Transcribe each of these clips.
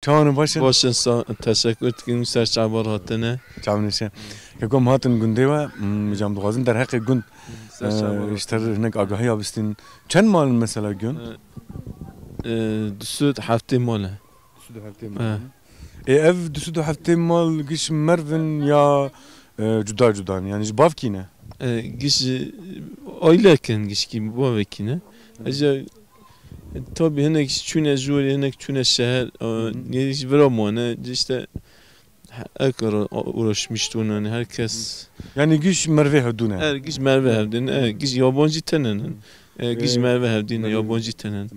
Çağını başın. Başın sağ teşekkür ederim serçabar hatene. Çağınışa. Kekom hatın günde ve cam doğazın der hakkı gün. İşte hnek agahi abistin. Çen mal mesela gün? Düsüt hafte malı. Düsüt hafte mal. Ev düsüt hafte mal giş mervin ya cuda yani bav kine. Giş ailekin giş ki bu vekine. Aca tabii henek çüne juri henek çüne şehir niye veramane işte akar uğraşmıştı yani herkes. Yani giş merve hevdune. Her giş merve hevdine giş yabancı tenenin. Giş merve hevdine yabancı tenen.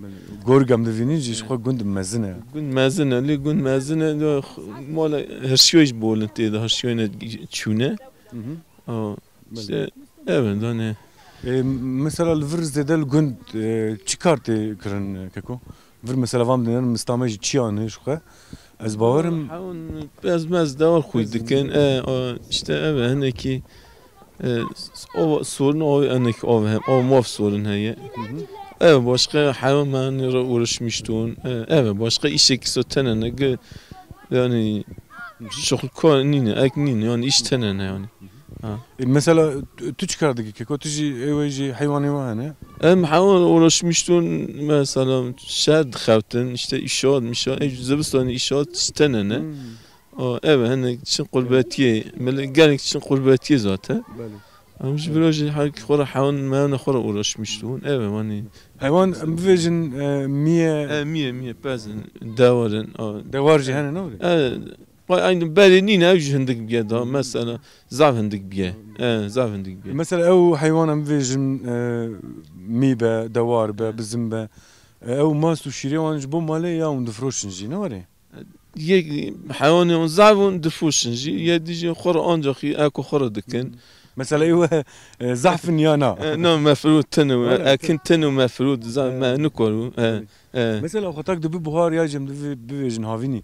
Gorgam devini giş xo gund mezine. Gund mezine li gund mezine mala her şey iş bolun teyde her şey ne çüne. İşte evet hani. Mesela vir zedel gund çıkartı kırın keko. Vir mesela vam denen müstameci çiyanı şu ka. Az bavarım. Bezmez de var kuyduken işte evet hani ki o sorun o hani o maf sorun heye. Evet başka hayvanlarla uğraşmıştım. Evet başka işe kisotene yani şokul konine eknine yani iş tenene yani. Mesela tu çıkardık keko tuji evci hayvanı var hani. Hayvan uğraşmıştım mesela şehir dıkavtın işte işaret zıbıstan işaret tenene. Evet hani için kurbetiye gelmek için kurbetiye zaten. Ama şu biraz halk khora hayvan ma khora uğraşmıştım. Evet hani hayvan bivejin miye bazen davarın davarcı hani ne oluyor? Evet. Aynı belini ne yüzündik bir daha mesela zavındık bir zavındık bir. Mesela ev hayvan bivejin mibe davar be bizim be ev masu şiri wanj bu male ya und froşinji ne var ya? Ye hayvanın zavun dfuşinji yedici khora ancak ako khora dikin. Mesela ev zahfın yana. No mefrut tenu akin tenu mefrut ma nukoru. Mesela خطاك دبي بخار يا جم دبي بيجن هافيني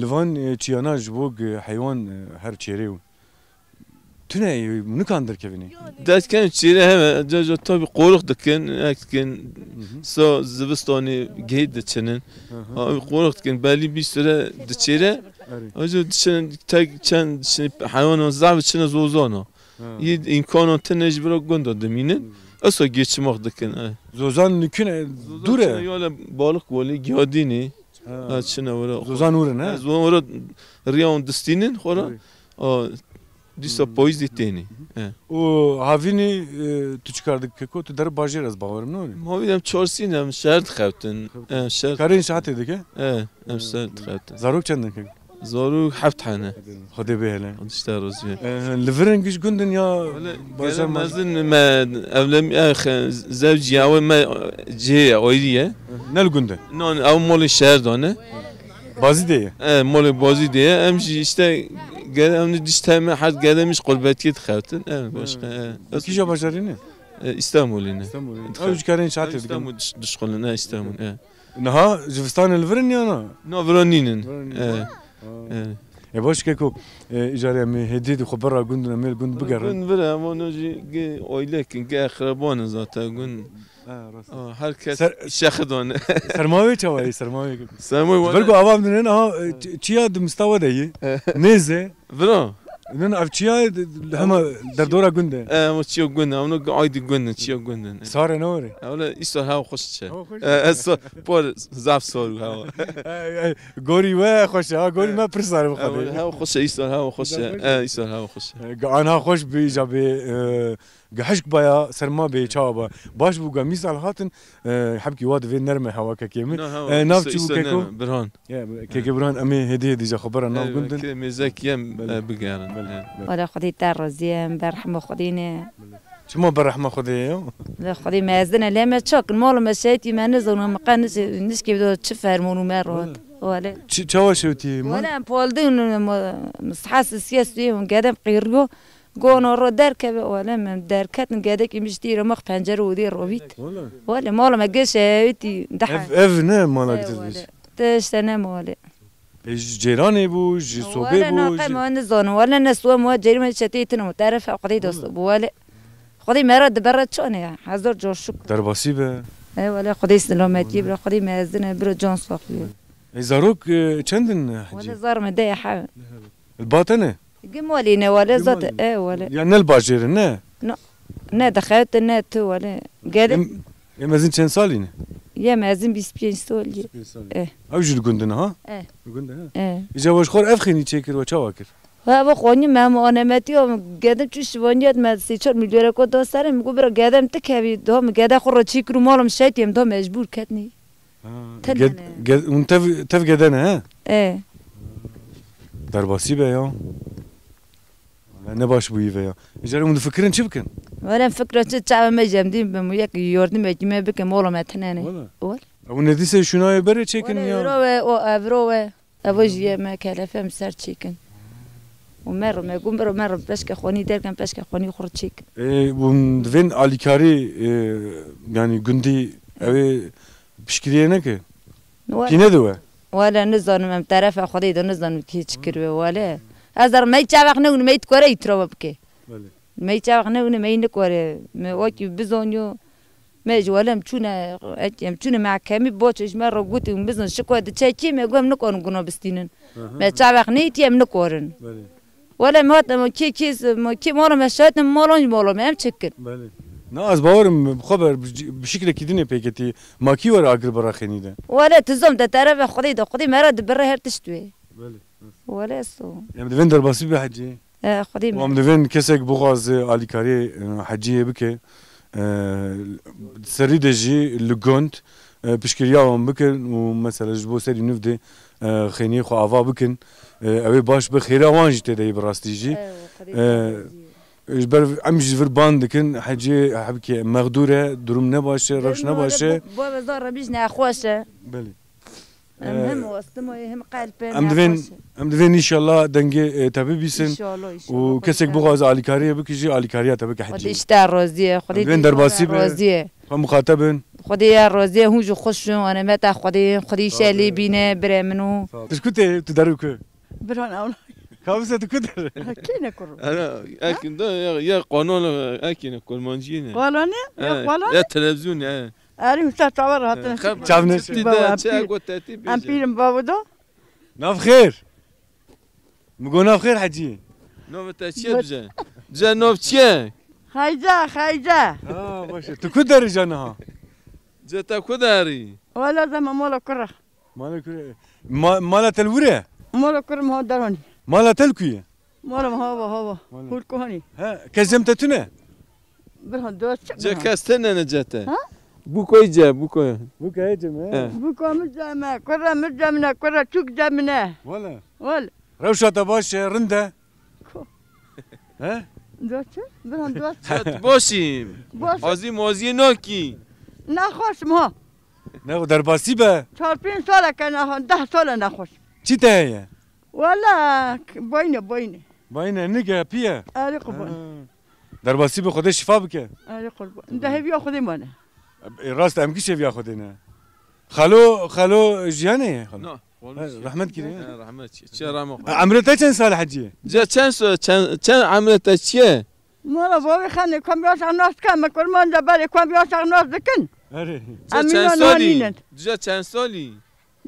لفان تشياناج بوق حيوان هر تشيريو تناي منكاندر كيفيني دات كان تشيره هم جا tabi qoruq dikin akin so zivistani geyid dçenen qoruq dikin belli bir süre dçire ajo dçen tek çen hayvanın zav içine zozana yid imkanı tenecbir gondo deminin asa geçmek dikin زوزان نكون دوره yola balık böyle giyadini açına vura زوزان ورن ها vura riyon distinin khora disa poiz diteni o havini tu çıkardık keko tu dar bajeraz bavarım ne oluyor? Mavidem çorsinem şert xavtin şert Karın şahat edik ha? em şert xavtin Zarok çandın keko? zoru haft hane Hadi be hele işte rozi Liverin güç gündün ya bazen mazin ma evlem zevci ya ma ciye oydiye Nel gündü? non av moli şehir dane Bazı diye moli bazi diye emji işte gelem dişteme had gelemiş kulbetiyet xavtin başka Kişi başarını? İstanbul'ine Avcı karın şahat edik İstanbul dışkoluna İstanbul Naha Civistan liverin ya na? no vraninin باش كيكو اجاري مي هديد خبر قندنا ميل قند بقر قند برا ما نجي اويلك كي اخربون زاتا قند herkes şahdon سرماوي تشاوي سرماوي سرماوي برقو عوام من هنا تشيا مستوى دي نيزه برا نن افشيا هم دردورا قنده مو تشيو قند انا قاعد قند تشيو قند صار نوري ولا يسر هاو خش اسا بول زاف صور هاو غوري وا خوش ها غوري ما برسار بخدي هاو خش يسر هاو خش يسر هاو خش انا خوش بيجا بي قحشك بايا سرما بي تشابا باش بوغا مثال هاتن حبكي واد في نرمه هوا كيمن ناف تشو كيكو برهان كيكو برهان امي هديه ديجا خبر ناف قندن كده مزاك يم بقارن ولا خدي ترزيم برحمه خدينه شمو برحمه خديه لا خدي مازنا لما تشوك المول مشيتي ما نزل ما قنس نسكي بدو تشفر مونو مرات ولا تشوا شوتي ولا بولدين مصحاس سياسي ونقدم قيرجو قونو رو دركب ولا من دركات نقادك مشتي رمخ بنجر ودير روبيت ولا مالا ما جاش هيتي دحا اف نه مالا قدرش تشتنا مالا جيراني بو جي صوبي ولا بو ناقم ونزون ولا نسوا مو جريمه شتيتنا متعرف قضيه دوست ولا قضيه مراد برد شلون يا حضر جوشك درباسي به اي ولا قضيه سلامتي بلا قضيه مازنه برو جون صافي زاروك چندن ولا حجي زار مدايا حاول الباطنه قمولينا ولا زاد قمولي. ولا يعني الباجير نه نا دخلت نا تو ولا قادم يا مازن چند سالينه يا مازن 25 سال إيه. او جل گندن ها إيه. گندن ايه اجا واش خور افخيني تشكر وچاواكر ها بخوني ما انا ماتيو قادم تشوش ونيت ما 3 مليون كو دو سر مگو برا قادم تكبي دوم قادا خور تشكر مالم شايتيم دو مجبور كتني قد وانت تف قدنا ها ايه درباسي بيا نباش بوي بيا اجا من فكرن شبكن ولا فكرة تشعب ما جامدين بموياك يوردن ما بك مالم اتناني ولا ولا او نديسه شناي بري تشكن يا ولا او افرو ابوجي ما كلفه مسار تشيكن ومر ما يقوم برا مر بشكا خوني دير كان بشكا خوني خور تشيك ومن اليكاري يعني جندي اوي بشكرينه كي ندوه ولا نزن من طرف خدي ده نزن كي تشكر ولا ازر ما يتشابخ نون ما يتكوري يتروب بك ما يتشابخ نون ما ينكوري ما وكي بزونيو ما جوالم تشونا تشونا مع كامي بوتش مره قلت بزن شكوى تشاكي ما قوم نكون قنا بستينن ما يتشابخ نيتي ام نكورن ولا ما كي مره مشات مالون ما ام تشكر ناس باورم خبر بشكل كدينه بيكتي ما كي ورا اقرب راخني ده ولا تزوم ده تعرف خدي مرد برا هر تشتوي ولا سو يعني دفن درباسي بحجي خدي وام دفن كسك بغاز اليكاري حجيه بك سري دجي لغونت بشكرياهم بكن ومثلا جبو سري نفدي خيني خو افا بكن اوي باش بخيره وانجي تدي براستيجي جبر امجي في الباند كن حجي حبكي مغدوره دروم نباشه روش نباشه بابا زار بيجنا خوشه بلي المهم واستمو يهم قلب ام دفن ان شاء الله دنجي تبي بيسن ان شاء الله وكسك بغاز اليكاريه بكجي اليكاريه تبك حجي خدي اشتار روزيه خدي دفن درباسي روزيه مخاطبن خدي روزيه هو جو خوش انا متى خدي شالي بينا برمنو تسكت تدرك بران اول خمسه تكدر كينا كرو انا اكن ده يا قانون اكن كل مانجينا قالوني يا تلفزيون اريم تعتبر هاتن شافنا ام بيرم بابدو ناف خير مقول ناف خير حجي نوف تشي بجا نوف تشي خايجا باشه تكدر جانها جتا كداري ولا زما مولا كره مالا تلوره مولا كره ما دروني مالا تلكويه مولا هو كل كهني ها كزمتتنا برهن دوت جا كاستنا نجاته بوكو جا بوكو بوكا جماعه بوكو مجامع كره مجامنا كره تشوك جامنا ولا روشة باش رنده ها دوت برهن دوت باشیم آزی موازی ناکی نخوش ما نه درباسی به 4-5 سال کنه 10 سال نخوش چی تهیه ولا بوینه باینه نگه پیه آره قربان درباسی به خودش شفا بکه آره قربان ده بیا خودی منه راست ام کی شفیا خودینه خالو جیانه خالو رحمت کردی رحمت چه رحمت عمرت چند سال حجیه جا چند عمرت چیه مالا بابی خانه کم بیاش ناس کم کرمان دبر کم بیاش ناس دکن آره چند سالی جا چند سالی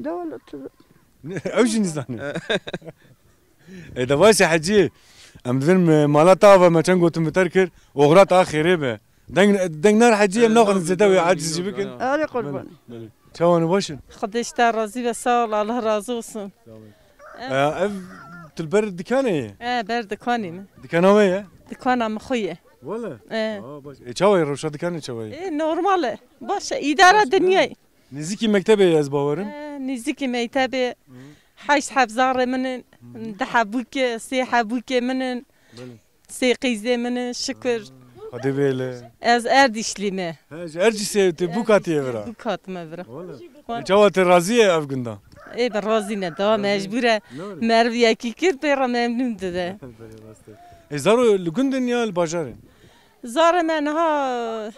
دولت اوش نزانه دواش حجیه ام دفن مالا طاوه ما چند گوتم بترکر اغرات آخره به دنگ نار حجیه ناخذ زدوی عاجزی بکن آره قربان چوانو باشن خديش راضي بسال الله راضي وصن تلبر دكانه برد كاني دكانه ويا دكان عم خويه ولا باش چاوي روشا دكانه چاوي نورمال باش اداره دنيا نزيكي مكتبه از باورن نزيكي مكتبه حيش حفزار من دحبوك سي حبوك من سي قيزه من شكر هذا بيله از اردشليمه ارجي سي بوكاتي برا بوكات ما برا جوات راضيه افغندا اي برازي ندا مجبوره مرويه كي كير بيرا ممنون ده زارو لغندن يا الباجار زار منها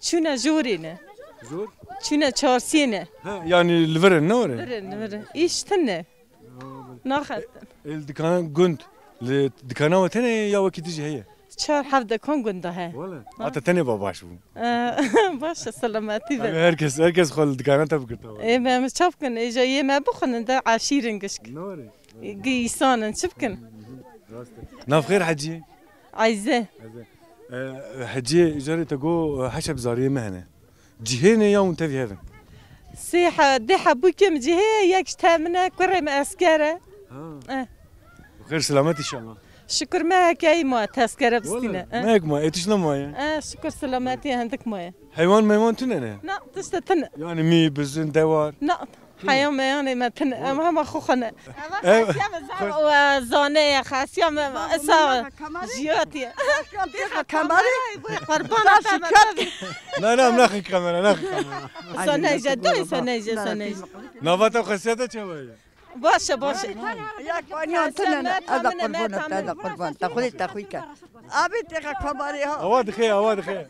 چونه جورينه زور چونه چارسينه يعني الفرن نوره فرن ايشتنه ناخذ الدكان جند الدكانه وتنه يا وقت تجي هي چهار هفته کن گنده ها والله حتی تنی باباش بود باشه سلامتی به هرکس خال دکانه تا بکرده ای من چپ کن ایجا یه ما بخونن ده عشیرنگش نوری گیسانن چپ کن ناف خير حجي عايزاه حجي جاري تقو حشب زاريه مهنه جهينه يوم تفي هذا سيحة دي حبوك مجهي يكش تامنا كرم أسكارة خير سلامات ان شاء الله شكر ما كاي ما تسكارة بستينا ماك ما ايش ما شكر سلاماتي عندك ما حيوان ميوان تننا لا تستتن يعني مي بزن دوار لا حيوان ما يعني ما تن ما خوخنا وزانية خاسيام إسا جياتي قربانة لا مناخي كاميرا ناخي سنة جدوي سنة نافاتا خسيتها شوية باشه يا كونيون تنن هذا قربان هذا قربان تاخذيك ابي تيغا كماري ها اواد خير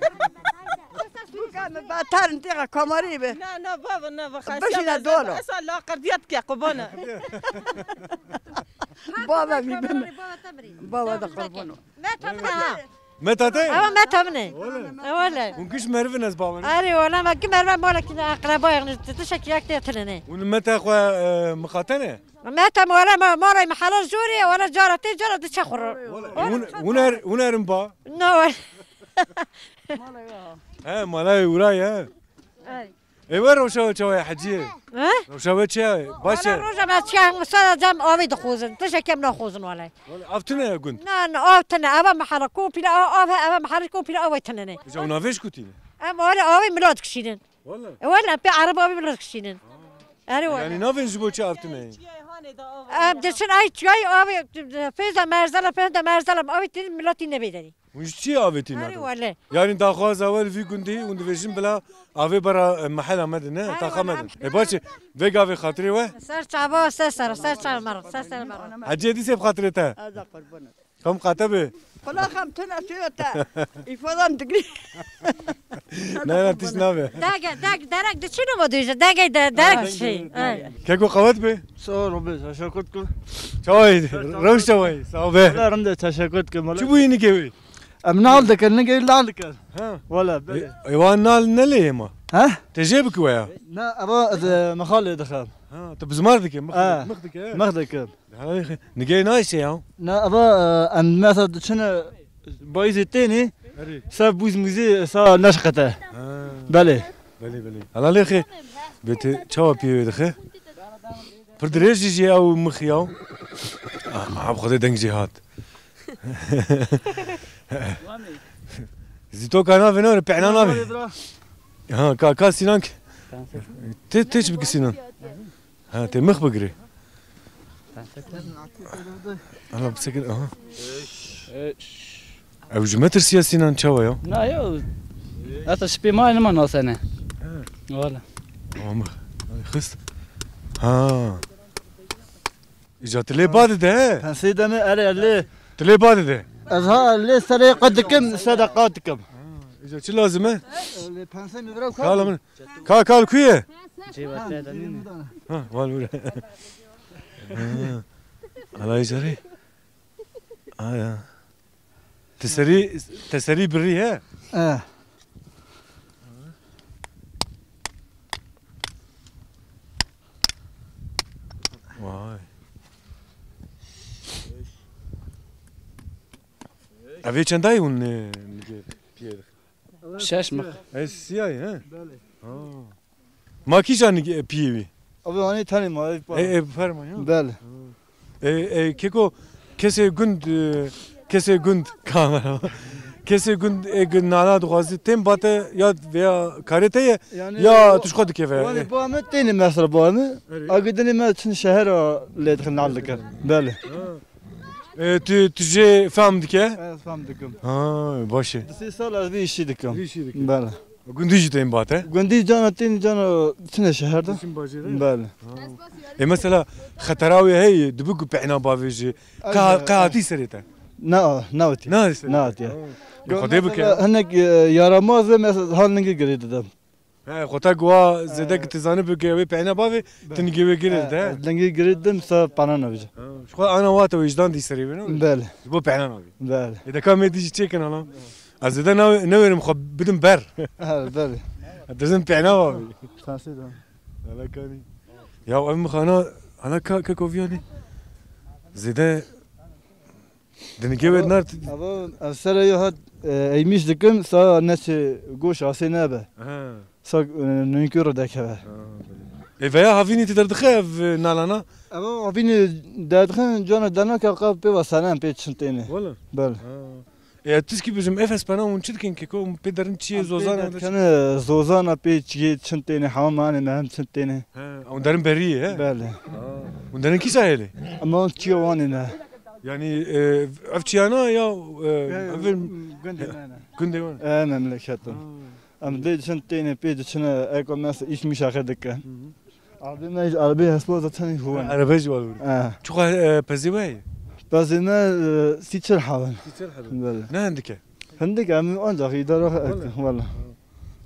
كان باتار انتيغا كماري به لا بابا بشنا دولو اسال لا قرديتك يا قبانه بابا بيبن بابا ده قربانه متى ما تمني ولا ونكش مرفن اسبابنا اري ولا ما كمر ما لك اقربا يعني تشك ياك تتلني ونمتى اخو مقاتنه ما تم ولا ما راي محل جوري ولا جارتي جارة تشخر ونرم با نو ها مالاي وراي ها اي وين روشوا يا حجي ها روشوا تشا باشا روجا ما تشان مسا جام اوي دخوزن تشك يم نخوزن ولا افتنا يا كنت نا اوتنا ابا محل كوبي ابا محل كوبي اوي تنني جاونا فيش كنتي اما ولا اوي ملود كشينن والله ولا بعرب اوي ملود كشينن يعني نافين جبو تشا افتنا دشن اي تشاي اوي فيزا مرزلا اوي تين ملوتي نبيدني وش تشي افيتينا ولا يعني داخواز اول في كنتي وندفيشن بلا افي برا محل مدن تا خمدن اي باشا فيغا في خاطري و سر تعبا سر مره حجي دي سيف خاطرتها هذا قربانه كم قاتبه كلا خم تنا سيوتا يفضل تقري لا تسنابه درك دشنو موديج درك شيء كيكو قوات به صور بس تشكركم شوي روش شوي صوبه لا رمده تشكركم شو بيني كوي امنال دك نجي لالك ها ولا ايوان نال نلي ما ها تجيبك ويا لا ابا مخالي دخل ها طب زمارتك مخدك مخدك نجي نايس يا لا ابا ام مثلا شنو بايز الثاني ساب بوز موزي صار نشقته بله على لي خي بيت تشوا بي دخي بردريج جي او مخياو عم خدي دنج جهات زيتو كان فينو بيعنا نافي ها كا سينانك تيش بك سينان ها تي مخ بقري انا بسكر او جمتر سياسينا تشوا يا لا يو هذا شبي ما انا ما نوصلنا ولا مخ خس ها اجت لي بعد ده سيدنا اري اللي تلي بعد ده ازها اللي سرقتكم صدقاتكم اجت لازمه اللي بانسين يبرو قال من كال كويه ها والو على يجري يا تسري بري ها واي افي چندای اون پیر شش مخ سیای ها ما کی جان پیوی ابا انا ثاني ما فرما بله کیکو کسی گند کامرا کسی گند نانا دوازی تیم باته یا veya karite ya تشخد كيف وانا بوامه تاني مثلا بوامه اقدني ما تشن شهر اللي دخلنا على الذكر بله تجي فهمتك فهمتكم باشه بس صار في شيء دكم بله قنديجي تيم باته قندي جانا تاني جانا تشن شهر ده بله مثلا خطراوي هي دبوك بعنا بافيجي قاعدي سريته ناوتي خديبك هناك يا رماز مثلا هال نجي قريد ده خطا قوا زدك تزاني بك بعنا بافي تنجي قريد ده نجي قريد ده مسا بانانا بيجي شو انا وقت وجدان دي سري بينو بله بو بعنان ابي بله اذا كان ما تيجي تشيكن انا از ده نو مخب بدن بر بله لازم بعنان ابي تنسيد انا كاني يا ام خانا انا كوفياني زيدا دنيكيت نار ابو السر يهد ايميش دكن سا ناس جوش عسينابه سا نينكور دكه فيا هافيني تقدر تخاف نالانا ابو هافيني دادخن جانا دانا كقاب بي وسلام بي تشنتيني والله بله يا تسكي بجم افس بنا ونشدكن كيكو بيدرن تشي زوزانا كان زوزانا بي تشنتيني حماماني مهم تشنتيني او دارن بريه ها بله وندرن كي ساهله اما تشيواني يعني افتشيانا يا كندي انا مملكته ام دي تشنتيني بي تشنا ايكو ناس ايش مش اخدك عربي هسبوزه ثاني هو عربي جوال شو بزيواي بس انا سيتشر حاول بله نه عندك ام انجا يدار والله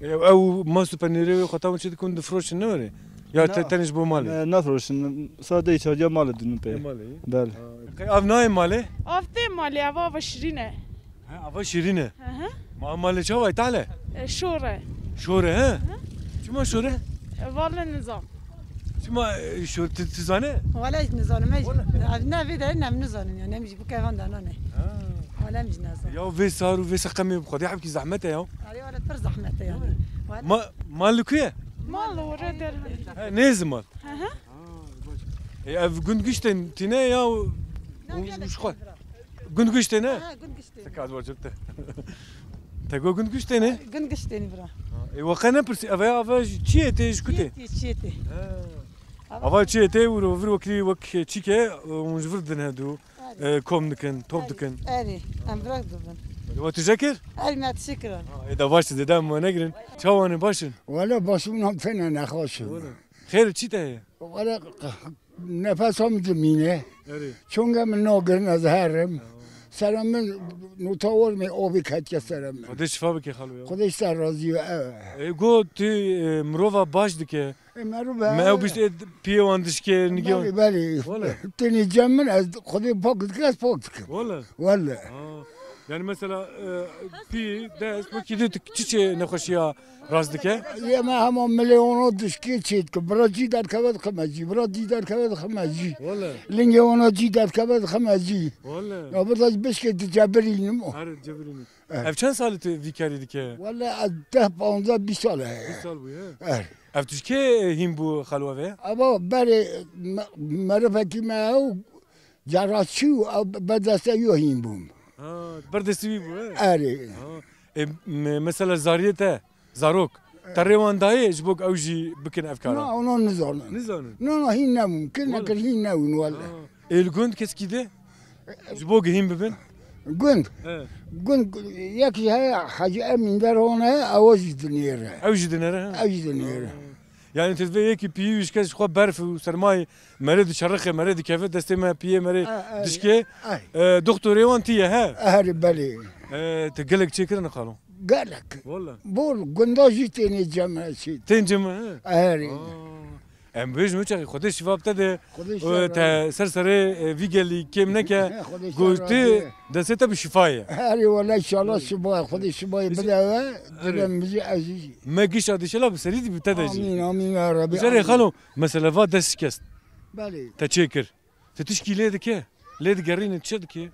او ما سوبرنيري خطا وش تكون دفروش النوري يا تنج بو مالي نفروش صادي شجا مال دون بي بله اف ناي مالي افتي مالي ابا شيرينه ابا شيرينه ما مالي شو تعال شوره ها شو شوره والله نظام شو تزانه ولا نزانه ما عندنا في دارنا من نزانه يعني مش بكيفان دانانه ولا مش نزانه يا في صار وفي سقمي بخدي حبكي زحمته يا علي ولا تفر زحمته يعني ما مالكيه مال ورد نازمال يا قندقشتن تنا يا وش خو قندقشتن سكاد وجبته تقول قندقشتن قندقشتن برا وقنا برسي افا تشيتي شكوتي تشيتي افا تشيتي وفر وكلي وك تشيكه ونجفر دن هادو كوم دكن توب دكن اري ام براك دبن وتذكر اري ما تشكر اذا باش زيدا ما نقرن شو انا باشن ولا باشون فين انا خوش خير تشيتا هي ولا نفسهم زمينه چونگه من ناگرن از هرم سرم من نطور می آبی کت سرم خودش شفا بکی خالو خودش سر راضی گو تی مروفا باش دکه ما بیشتر پیواندش که نگیون بله تنی جمن از خودی پاک دکه از پاک دکه والله yani mesela pi ders bu kidi çiçe ne hoşya razdike ya ma hamam milyonu dışki çit ki braci dar kavet khamaji braci dar kavet khamaji والله linge ona ci dar kavet khamaji والله ya burada beşke tecabirinim o her cebirini ev çen salı te vikari dike والله ده 15 bir sal bir sal bu ya ev tuşke him bu khalwa ve ama bari marifeti ma o jarraçu badasa yo him bu berdesi bu اري mesela zariyete zarok تريوان داي جبوك اوجي بكن افكار لا نزون لا هي نام كنا كرهين ناون ولا الجند كسكيده جبوك هيم ببن جند ياكي هاي حاجه من درونه اوجي دنيره يعني تدفي كي بيوش كاش خو برف وسرماي مريض شرخه مريض كيف دستما بي مريض دشكي دكتور وانتي ها اهل بالي تقلق شي كده نقالو قالك والله بول قنداجي تاني جمع شي تنجم اهلي ام بيج مچا خودش شباب تده تا سرسره ویگلی کم نکه گوشتی دسته بشفایه اهلي والله ان شاء الله شباب خودش شباب بدا دلم مزي عزيز ما جيش هذا شلا بسريد بتدجي امين يا رب جري خلو مثلا فا دس كست بالي تشكر تشكي ليدك ليد قرين تشدك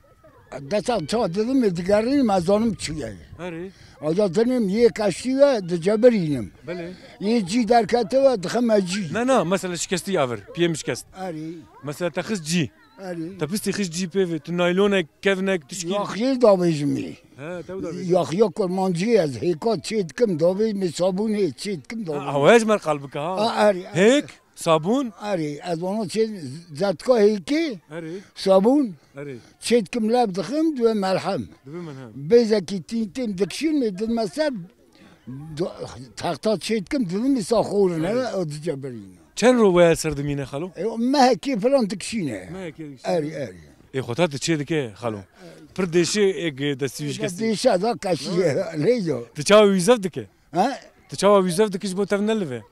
دسا تو dedim edgarin mazonum çıkıyor. Ari. Acatanım ye kaşıyor da caberiyim. Bale. Ye ci derkate ve dıkamaci. لا مثلا شكستي يافر بيم شكست. Ari. مثلا تخس جي. Ari. تبستي خس جي بيف تنايلونك كيفنك تشكي. Yaxşı davejmi. Ha تبدا. Yaxşı kurmancı az hekat çetkim davej mi sabun çetkim davej. هواج مر قلبك ها. Ari. هيك صابون. Ari. Az onu çet zatka heyki. Ari. Sabun. Ari. Çetkim lab dıkım ve melham. دبمن ها. Bezeki tintim dikşin mi dilmezse tahta çetkim dedim mi sahurun ha o caberiyim. چند روایت سردمینه خالو؟ ما هيك فلان تكشينه ما هيك اري اي خطات تشي دكه خالو پردشي اگ دستيش كستي ديش هذا كاشي ليجو تشاو يزف دكه ها تشاوا ويزف دكش بو تفنلفه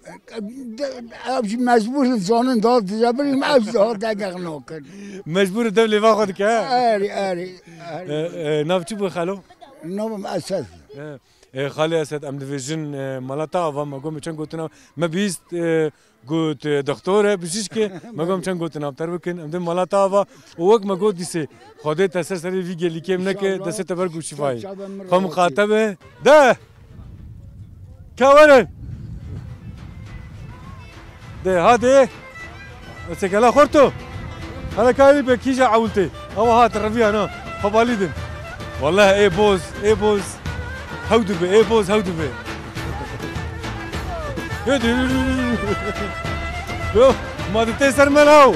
ابش مجبور زانن داد جبري ما ابز دقق نوكن مجبور الدولة باخذك ها اري ناف تشبو خالو نوم اساس خالي اسد ام ديفيجن مالتا ما قوم كان قلتنا ما بيست قلت دكتوره بشيشكي ما قوم كان قلتنا بتربكن ام دي مالتا ووق ما قلت ديسي خدت اساسري فيجي اللي كيم نك دست تبرق شفاي قام مخاطبه ده كورن ده هذه سكلا خورتو انا كاري بكيجا عولتي او هات الربيع انا خباليدن والله ايه بوز ايه بوز هودو بي ايه بوز هودو بي يو ما دتي سرمه لاو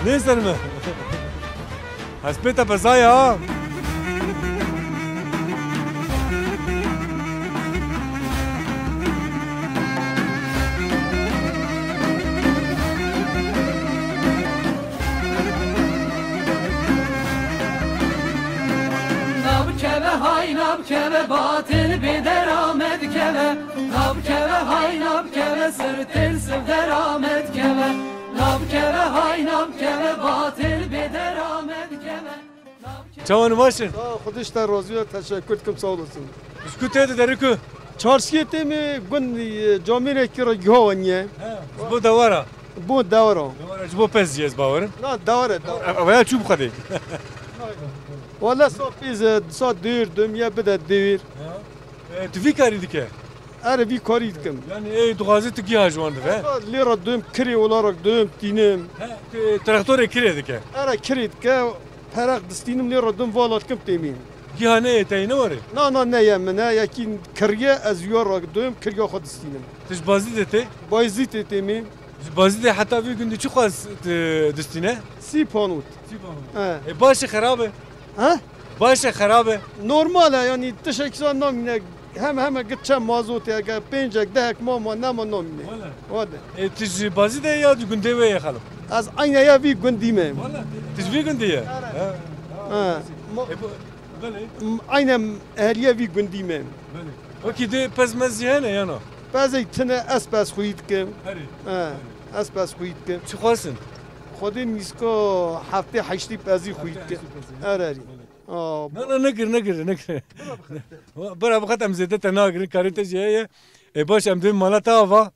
ليه سرمه هسبيتا بزايا Nab keve batil bederamet keve Nab keve hay nab keve sırtır sevderamet keve Nab keve hay nab keve batil bederamet keve Çavanı başın. Xudiş da razı teşekkür ederim sağ olasın. Bisküt edi deriku. Çarşıya mi gün camire kira gavaniye. Bu davara. Bu davara. Davara bu peziyez bavarın. Na davara. Avaya çub xadi. Valla sofiz saat dürdüm ya bir de devir. Tüfi kari dike. Ara bir kari dikim. Yani duazı tüki hajvandı ve. Lira düm kiri olarak düm dinim. Traktör kiri dike. Ara kiri dike. Perak distinim lira düm valat kim temin. Gihane eteyne var. Na ne yemene yakin kiriye az yorak düm kiriye xod distinim. Tiş bazı dete. Bazı temin. Bazı de hatta bir günde çok az distine. Si panut. Si panut. Başı xarabe. Ha? Başı xarabe. Normal yani teşekkür namine hem gideceğim mazot ya pencek dehek mama nama namine. Valla. Tiş bazı de ya günde ve yakalım. Az aynı ya bir gündime. Valla. Tiş bir günde ya. Ha. Aynı ehliye bir gündime. Böyle. Okey de pezmez yani yana. Bazı tane aspas kuyitkem. Ha. Aspas kuyitkem. Çıkarsın. خودی میسکو هفته هشتی بازی خویید که آره نه نگر برای بخاطر امزده تناگر کاریت جیه باش امدیم مالا تا